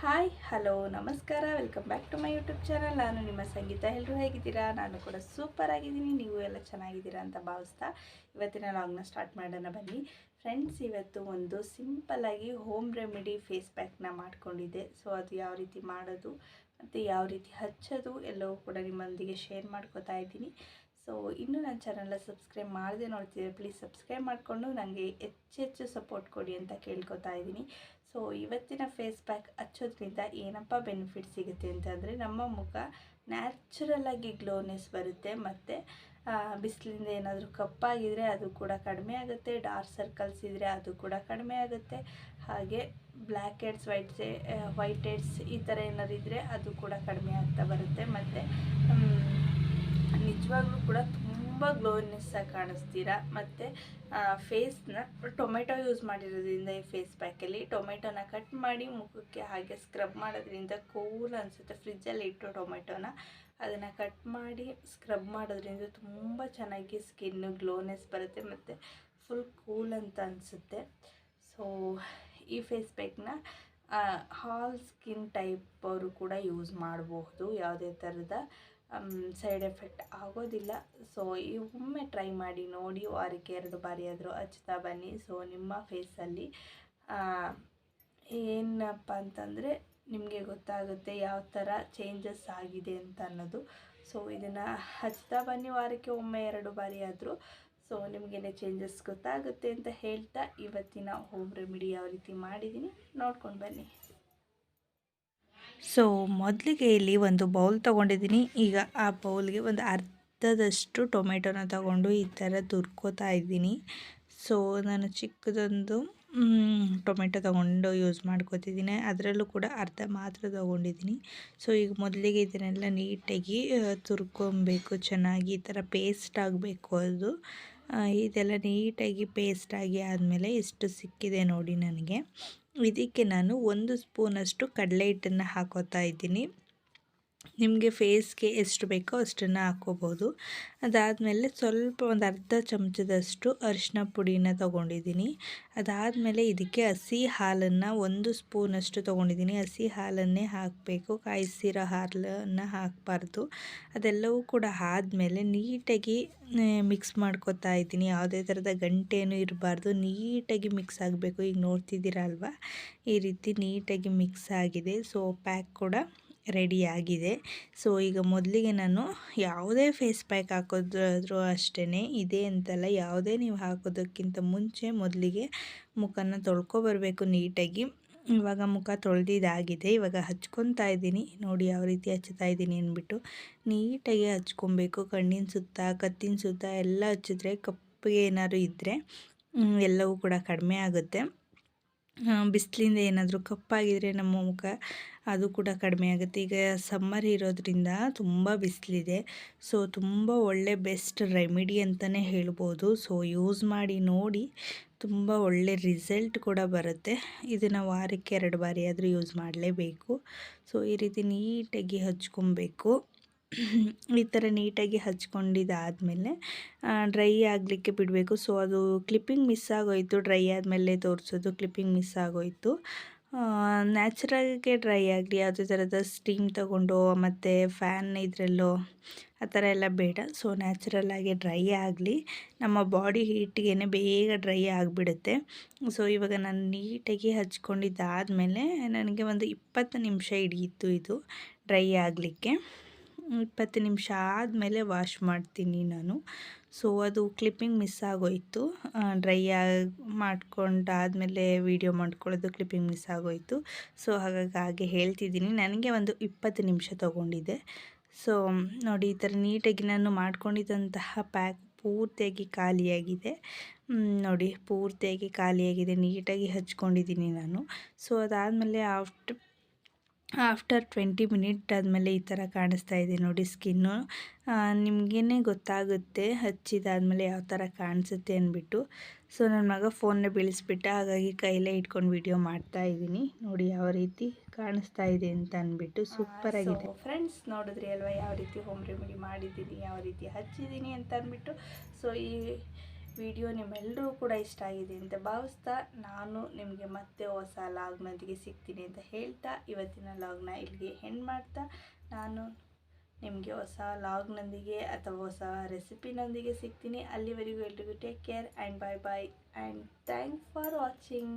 Hi hello ನಮಸ್ಕಾರ, welcome back to my YouTube channel. ನಾನು ನಿಮ್ಮ ಸಂಗೀತ. ಎಲ್ಲರೂ ಹೇಗಿದ್ದೀರಾ? ನಾನು ಕೂಡ ಸೂಪರ್ ಆಗಿದ್ದೀನಿ. ನೀವು ಎಲ್ಲ ಚೆನ್ನಾಗಿದ್ದೀರಾ ಅಂತ ಭಾವಿಸ್ತಾ ಇವತ್ತಿನ ಲಾಗ್ನ ಸ್ಟಾರ್ಟ್ ಮಾಡೋಣ ಬನ್ನಿ ಫ್ರೆಂಡ್ಸ್. ಇವತ್ತು ಒಂದು ಸಿಂಪಲ್ಲಾಗಿ ಹೋಮ್ ರೆಮಿಡಿ ಫೇಸ್ ಪ್ಯಾಕ್ನ ಮಾಡ್ಕೊಂಡಿದ್ದೆ. ಸೊ ಅದು ಯಾವ ರೀತಿ ಮಾಡೋದು ಮತ್ತು ಯಾವ ರೀತಿ ಹಚ್ಚೋದು ಎಲ್ಲವೂ ಕೂಡ ನಿಮ್ಮೊಂದಿಗೆ ಶೇರ್ ಮಾಡ್ಕೋತಾ ಇದ್ದೀನಿ. ಸೊ ಇನ್ನೂ ನನ್ನ ಚಾನಲ್ನ ಸಬ್ಸ್ಕ್ರೈಬ್ ಮಾಡದೆ ನೋಡ್ತಿದ್ದೆ, ಪ್ಲೀಸ್ ಸಬ್ಸ್ಕ್ರೈಬ್ ಮಾಡಿಕೊಂಡು ನನಗೆ ಹೆಚ್ಚು ಸಪೋರ್ಟ್ ಕೊಡಿ ಅಂತ ಕೇಳ್ಕೊತಾ ಇದ್ದೀನಿ. ಸೊ ಇವತ್ತಿನ ಫೇಸ್ ಪ್ಯಾಕ್ ಹಚ್ಚೋದ್ರಿಂದ ಏನಪ್ಪ ಬೆನಿಫಿಟ್ ಸಿಗುತ್ತೆ ಅಂತಂದರೆ, ನಮ್ಮ ಮುಖ ನ್ಯಾಚುರಲಾಗಿ ಗ್ಲೋನೆಸ್ ಬರುತ್ತೆ. ಮತ್ತು ಬಿಸಿಲಿಂದ ಏನಾದರೂ ಕಪ್ಪಾಗಿದ್ದರೆ ಅದು ಕೂಡ ಕಡಿಮೆ ಆಗುತ್ತೆ. ಡಾರ್ಕ್ ಸರ್ಕಲ್ಸ್ ಇದ್ದರೆ ಅದು ಕೂಡ ಕಡಿಮೆ ಆಗುತ್ತೆ. ಹಾಗೆ ಬ್ಲ್ಯಾಕ್ ಹೆಡ್ಸ್, ವೈಟ್ ಹೆಡ್ಸ್ ಈ ಥರ ಏನಾದ್ರು ಇದ್ದರೆ ಅದು ಕೂಡ ಕಡಿಮೆ ಆಗ್ತಾ ಬರುತ್ತೆ. ಮತ್ತು ನಿಜವಾಗ್ಲೂ ಕೂಡ ತುಂಬ ಗ್ಲೋನೆಸ್ಸಾಗಿ ಕಾಣಿಸ್ತೀರಾ. ಮತ್ತು ಫೇಸ್ನ ಟೊಮೆಟೊ ಯೂಸ್ ಮಾಡಿರೋದ್ರಿಂದ ಈ ಫೇಸ್ ಪ್ಯಾಕಲ್ಲಿ ಟೊಮೆಟೊನ ಕಟ್ ಮಾಡಿ ಮುಖಕ್ಕೆ ಹಾಗೆ ಸ್ಕ್ರಬ್ ಮಾಡೋದ್ರಿಂದ ಕೂಲ್ ಅನಿಸುತ್ತೆ. ಫ್ರಿಜ್ಜಲ್ಲಿ ಇಟ್ಟು ಟೊಮೆಟೊನ ಅದನ್ನು ಕಟ್ ಮಾಡಿ ಸ್ಕ್ರಬ್ ಮಾಡೋದ್ರಿಂದ ತುಂಬ ಚೆನ್ನಾಗಿ ಸ್ಕಿನ್ನು ಗ್ಲೋನೆಸ್ ಬರುತ್ತೆ ಮತ್ತು ಫುಲ್ ಕೂಲ್ ಅಂತ ಅನಿಸುತ್ತೆ. ಸೊ ಈ ಫೇಸ್ ಪ್ಯಾಕ್ನ ಆಲ್ ಸ್ಕಿನ್ ಟೈಪ್ ಅವರು ಕೂಡ ಯೂಸ್ ಮಾಡಬಹುದು. ಯಾವುದೇ ಥರದ ಸೈಡ್ ಎಫೆಕ್ಟ್ ಆಗೋದಿಲ್ಲ. ಸೊ ಈ ಒಮ್ಮೆ ಟ್ರೈ ಮಾಡಿ ನೋಡಿ, ವಾರಕ್ಕೆ 2 ಬಾರಿ ಆದರೂ ಹಚ್ತಾ ಬನ್ನಿ. ಸೊ ನಿಮ್ಮ ಫೇಸಲ್ಲಿ ಏನಪ್ಪ ಅಂತಂದರೆ ನಿಮಗೆ ಗೊತ್ತಾಗುತ್ತೆ ಯಾವ ಥರ ಚೇಂಜಸ್ ಆಗಿದೆ ಅಂತ ಅನ್ನೋದು. ಸೊ ಇದನ್ನು ಹಚ್ತಾ ಬನ್ನಿ, ವಾರಕ್ಕೆ ಒಮ್ಮೆ 2 ಬಾರಿ ಆದರೂ. ಸೊ ನಿಮಗೇನೆ ಚೇಂಜಸ್ ಗೊತ್ತಾಗುತ್ತೆ ಅಂತ ಹೇಳ್ತಾ ಇವತ್ತಿನ ಹೋಮ್ ರೆಮಿಡಿ ಯಾವ ರೀತಿ ಮಾಡಿದ್ದೀನಿ ನೋಡ್ಕೊಂಡು ಬನ್ನಿ. ಸೊ ಮೊದಲಿಗೆ ಇಲ್ಲಿ ಒಂದು ಬೌಲ್ ತೊಗೊಂಡಿದ್ದೀನಿ. ಈಗ ಆ ಬೌಲ್ಗೆ ಒಂದು ಅರ್ಧದಷ್ಟು ಟೊಮೆಟೊನ ತಗೊಂಡು ಈ ಥರ ತುರ್ಕೋತಾ ಇದ್ದೀನಿ. ಸೊ ನಾನು ಚಿಕ್ಕದೊಂದು ಟೊಮೆಟೊ ತೊಗೊಂಡು ಯೂಸ್ ಮಾಡ್ಕೋತಿದ್ದೀನಿ. ಅದರಲ್ಲೂ ಕೂಡ ಅರ್ಧ ಮಾತ್ರ ತೊಗೊಂಡಿದ್ದೀನಿ. ಸೊ ಈಗ ಮೊದಲಿಗೆ ಇದನ್ನೆಲ್ಲ ನೀಟಾಗಿ ತುರ್ಕೊಬೇಕು ಚೆನ್ನಾಗಿ. ಈ ಥರ ಪೇಸ್ಟ್ ಆಗಬೇಕು ಅದು. ಇದೆಲ್ಲ ನೀಟಾಗಿ ಪೇಸ್ಟ್ ಆಗಿ ಆದಮೇಲೆ ಇಷ್ಟು ಸಿಕ್ಕಿದೆ ನೋಡಿ ನನಗೆ. ಇದಕ್ಕೆ ನಾನು 1 ಸ್ಪೂನಷ್ಟು ಕಡಲೆ ಹಿಟ್ಟನ್ನು ಹಾಕೋತಾ ಇದ್ದೀನಿ. ನಿಮಗೆ ಫೇಸ್ಗೆ ಎಷ್ಟು ಬೇಕೋ ಅಷ್ಟನ್ನು ಹಾಕ್ಕೋಬೋದು. ಅದಾದಮೇಲೆ ಸ್ವಲ್ಪ ಒಂದು ಅರ್ಧ ಚಮಚದಷ್ಟು ಅರಿಶಿನ ಪುಡಿನ ತೊಗೊಂಡಿದ್ದೀನಿ. ಅದಾದಮೇಲೆ ಇದಕ್ಕೆ ಹಸಿ ಹಾಲನ್ನು 1 ಸ್ಪೂನಷ್ಟು ತೊಗೊಂಡಿದ್ದೀನಿ. ಹಸಿ ಹಾಲನ್ನೇ ಹಾಕಬೇಕು, ಕಾಯಿಸಿರೋ ಹಾಲನ್ನು ಹಾಕಬಾರ್ದು. ಅದೆಲ್ಲವೂ ಕೂಡ ಆದಮೇಲೆ ನೀಟಾಗಿ ಮಿಕ್ಸ್ ಮಾಡ್ಕೊತಾ ಇದ್ದೀನಿ. ಯಾವುದೇ ಥರದ ಗಂಟೇನೂ ಇರಬಾರ್ದು, ನೀಟಾಗಿ ಮಿಕ್ಸ್ ಆಗಬೇಕು. ಈಗ ನೋಡ್ತಿದ್ದೀರ ಅಲ್ವಾ, ಈ ರೀತಿ ನೀಟಾಗಿ ಮಿಕ್ಸ್ ಆಗಿದೆ. ಸೊ ಪ್ಯಾಕ್ ಕೂಡ ರೆಡಿಯಾಗಿದೆ. ಸೊ ಈಗ ಮೊದಲಿಗೆ ನಾನು ಯಾವುದೇ ಫೇಸ್ ಪ್ಯಾಕ್ ಹಾಕೋದ್ರೂ ಅಷ್ಟೇ, ಇದೇ ಅಂತಲ್ಲ, ಯಾವುದೇ ನೀವು ಹಾಕೋದಕ್ಕಿಂತ ಮುಂಚೆ ಮೊದಲಿಗೆ ಮುಖನ ತೊಳ್ಕೊಬರಬೇಕು ನೀಟಾಗಿ. ಇವಾಗ ಮುಖ ತೊಳೆದಿದ್ದಾಗಿದೆ. ಇವಾಗ ಹಚ್ಕೊತಾ ಇದ್ದೀನಿ ನೋಡಿ ಯಾವ ರೀತಿ ಹಚ್ತಾ ಇದ್ದೀನಿ ಅಂದ್ಬಿಟ್ಟು. ನೀಟಾಗಿ ಹಚ್ಕೊಬೇಕು. ಕಣ್ಣಿನ ಸುತ್ತ, ಕತ್ತಿನ ಸುತ್ತ ಎಲ್ಲ ಹಚ್ಚಿದ್ರೆ, ಕಪ್ಪಿಗೆ ಏನಾದ್ರು ಇದ್ದರೆ ಎಲ್ಲವೂ ಕೂಡ ಕಡಿಮೆ ಆಗುತ್ತೆ. ಬಿಸಿಲಿಂದ ಏನಾದರೂ ಕಪ್ಪಾಗಿದ್ದರೆ ನಮ್ಮ ಮುಖ ಅದು ಕೂಡ ಕಡಿಮೆ ಆಗುತ್ತೆ. ಈಗ ಸಮ್ಮರ್ ಇರೋದ್ರಿಂದ ತುಂಬ ಬಿಸಿಲಿದೆ. ಸೊ ತುಂಬ ಒಳ್ಳೆ ಬೆಸ್ಟ್ ರೆಮಿಡಿ ಅಂತಲೇ ಹೇಳ್ಬೋದು. ಸೊ ಯೂಸ್ ಮಾಡಿ ನೋಡಿ, ತುಂಬ ಒಳ್ಳೆ ರಿಸಲ್ಟ್ ಕೂಡ ಬರುತ್ತೆ. ಇದನ್ನು ವಾರಕ್ಕೆ 2 ಬಾರಿ ಆದರೂ ಯೂಸ್ ಮಾಡಲೇಬೇಕು. ಸೊ ಈ ರೀತಿ ನೀಟಾಗಿ ಹಚ್ಕೊಬೇಕು. ಈ ಥರ ನೀಟಾಗಿ ಹಚ್ಕೊಂಡಿದ್ದಾದಮೇಲೆ ಡ್ರೈ ಆಗಲಿಕ್ಕೆ ಬಿಡಬೇಕು. ಸೊ ಅದು ಕ್ಲಿಪ್ಪಿಂಗ್ ಮಿಸ್ ಆಗೋಯಿತು, ಡ್ರೈ ಆದಮೇಲೆ ತೋರಿಸೋದು ಕ್ಲಿಪ್ಪಿಂಗ್ ಮಿಸ್ ಆಗೋಯಿತು. ನ್ಯಾಚುರಲ್ಗೆ ಡ್ರೈ ಆಗಲಿ, ಯಾವುದೇ ಥರದ ಸ್ಟೀಮ್ ತಗೊಂಡು ಮತ್ತು ಫ್ಯಾನ್ ಇದರಲ್ಲೋ ಆ ಥರ ಎಲ್ಲ ಬೇಡ. ಸೊ ನ್ಯಾಚುರಲ್ಲಾಗಿ ಡ್ರೈ ಆಗಲಿ, ನಮ್ಮ ಬಾಡಿ ಹೀಟ್ಗೆ ಬೇಗ ಡ್ರೈ ಆಗಿಬಿಡುತ್ತೆ. ಸೊ ಇವಾಗ ನಾನು ನೀಟಾಗಿ ಹಚ್ಕೊಂಡಿದ್ದಾದಮೇಲೆ ನನಗೆ ಒಂದು 20 ನಿಮಿಷ ಹಿಡಿಯಿತು ಇದು ಡ್ರೈ ಆಗಲಿಕ್ಕೆ. 20 ನಿಮಿಷ ಆದಮೇಲೆ ವಾಶ್ ಮಾಡ್ತೀನಿ ನಾನು. ಸೊ ಅದು ಕ್ಲಿಪ್ಪಿಂಗ್ ಮಿಸ್ ಆಗೋಯಿತು. ಡ್ರೈ ಮಾಡ್ಕೊಂಡಾದಮೇಲೆ ವೀಡಿಯೋ ಮಾಡ್ಕೊಳ್ಳೋದು ಕ್ಲಿಪ್ಪಿಂಗ್ ಮಿಸ್ ಆಗೋಯಿತು. ಸೊ ಹಾಗಾಗಿ ಹೇಳ್ತಿದ್ದೀನಿ, ನನಗೆ ಒಂದು 20 ನಿಮಿಷ ತೊಗೊಂಡಿದೆ. ಸೊ ನೋಡಿ, ಈ ಥರ ನೀಟಾಗಿ ನಾನು ಮಾಡ್ಕೊಂಡಿದ್ದಂತಹ ಪ್ಯಾಕ್ ಪೂರ್ತಿಯಾಗಿ ಖಾಲಿಯಾಗಿದೆ. ನೋಡಿ, ಪೂರ್ತಿಯಾಗಿ ಖಾಲಿಯಾಗಿದೆ. ನೀಟಾಗಿ ಹಚ್ಕೊಂಡಿದ್ದೀನಿ ನಾನು. ಸೊ ಅದಾದಮೇಲೆ ಆಫ್ಟರ್ 20 ಮಿನಿಟ್ ಆದಮೇಲೆ ಈ ಥರ ಕಾಣಿಸ್ತಾ ಇದೆ ನೋಡಿ ಸ್ಕಿನ್ನು. ನಿಮಗೇ ಗೊತ್ತಾಗುತ್ತೆ ಹಚ್ಚಿದಾದಮೇಲೆ ಯಾವ ಥರ ಕಾಣಿಸುತ್ತೆ ಅಂದ್ಬಿಟ್ಟು. ಸೊ ನನ್ನ ಮಗ ಫೋನ್ನ ಬೀಳಿಸ್ಬಿಟ್ಟ, ಹಾಗಾಗಿ ಕೈಲೇ ಇಟ್ಕೊಂಡು ವಿಡಿಯೋ ಮಾಡ್ತಾ ಇದ್ದೀನಿ. ನೋಡಿ ಯಾವ ರೀತಿ ಕಾಣಿಸ್ತಾ ಇದೆ ಅಂತ ಅಂದ್ಬಿಟ್ಟು. ಸೂಪರಾಗಿದೆ ಫ್ರೆಂಡ್ಸ್. ನೋಡಿದ್ರಿ ಅಲ್ವಾ ಯಾವ ರೀತಿ ಹೋಮ್ ರೆಮಿಡಿ ಮಾಡಿದ್ದೀನಿ, ಯಾವ ರೀತಿ ಹಚ್ಚಿದ್ದೀನಿ ಅಂತ ಅಂದ್ಬಿಟ್ಟು. ಸೊ ಈ ವಿಡಿಯೋ ನಿಮ್ಮೆಲ್ಲರೂ ಕೂಡ ಇಷ್ಟ ಆಗಿದೆ ಅಂತ ಭಾವಿಸ್ತಾ ನಾನು ನಿಮಗೆ ಮತ್ತೆ ಹೊಸ ಲಾಗ್ನೊಂದಿಗೆ ಸಿಗ್ತೀನಿ ಅಂತ ಹೇಳ್ತಾ ಇವತ್ತಿನ ಲಾಗ್ನ ಇಲ್ಲಿಗೆ ಎಂಡ್ ಮಾಡ್ತಾ ನಾನು ನಿಮಗೆ ಹೊಸ ಲಾಗ್ನೊಂದಿಗೆ ಅಥವಾ ಹೊಸ ರೆಸಿಪಿನೊಂದಿಗೆ ಸಿಗ್ತೀನಿ. ಅಲ್ಲಿವರೆಗೂ ಎಲ್ರಿಗೂ take care and bye bye and thanks for watching.